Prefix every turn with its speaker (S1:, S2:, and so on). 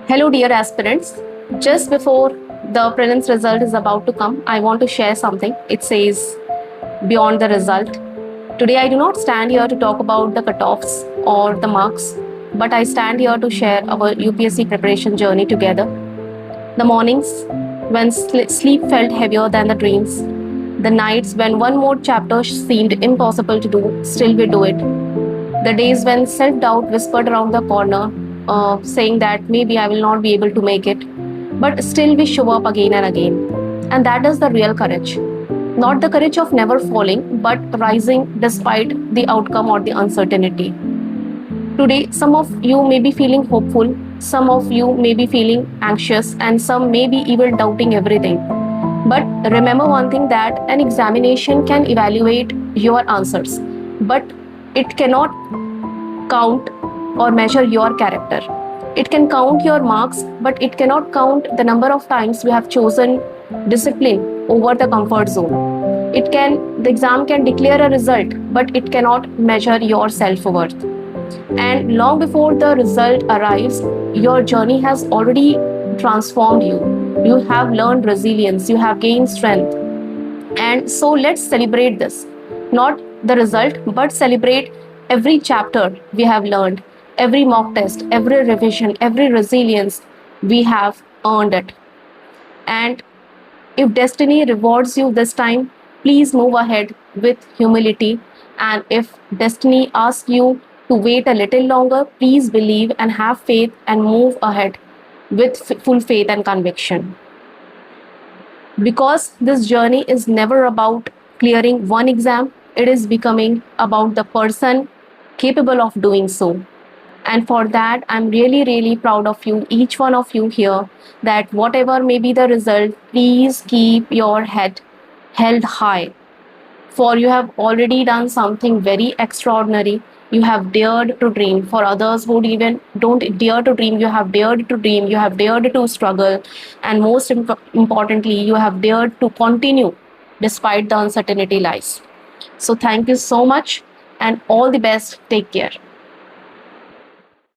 S1: Hello, dear aspirants. Just before the prelims result is about to come, I want to share something. It says, Beyond the result. Today, I do not stand here to talk about the cutoffs or the marks, but I stand here to share our UPSC preparation journey together. The mornings when sleep felt heavier than the dreams, the nights when one more chapter seemed impossible to do, still we do it. The days when self doubt whispered around the corner, saying that maybe I will not be able to make it, but still we show up again and again. And that is the real courage. Not the courage of never falling, but rising despite the outcome or the uncertainty. Today, some of you may be feeling hopeful, some of you may be feeling anxious, and some may be even doubting everything. But remember one thing, that an examination can evaluate your answers, but it cannot count or measure your character. It can count your marks, but it cannot count the number of times you have chosen discipline over the comfort zone. The exam can declare a result, but it cannot measure your self-worth. And long before the result arrives, your journey has already transformed you. You have learned resilience, you have gained strength. And so let's celebrate this. Not the result, but celebrate every chapter we have learned, every mock test, every revision, every resilience. We have earned it. And if destiny rewards you this time, please move ahead with humility. And if destiny asks you to wait a little longer, please believe and have faith and move ahead with full faith and conviction. Because this journey is never about clearing one exam, it is becoming about the person capable of doing so. And for that, I'm really, really proud of you, each one of you here, that whatever may be the result, please keep your head held high. For you have already done something very extraordinary. You have dared to dream. For others who even don't dare to dream, you have dared to dream, you have dared to struggle, and most importantly, you have dared to continue despite the uncertainty lies. So thank you so much, and all the best. Take care.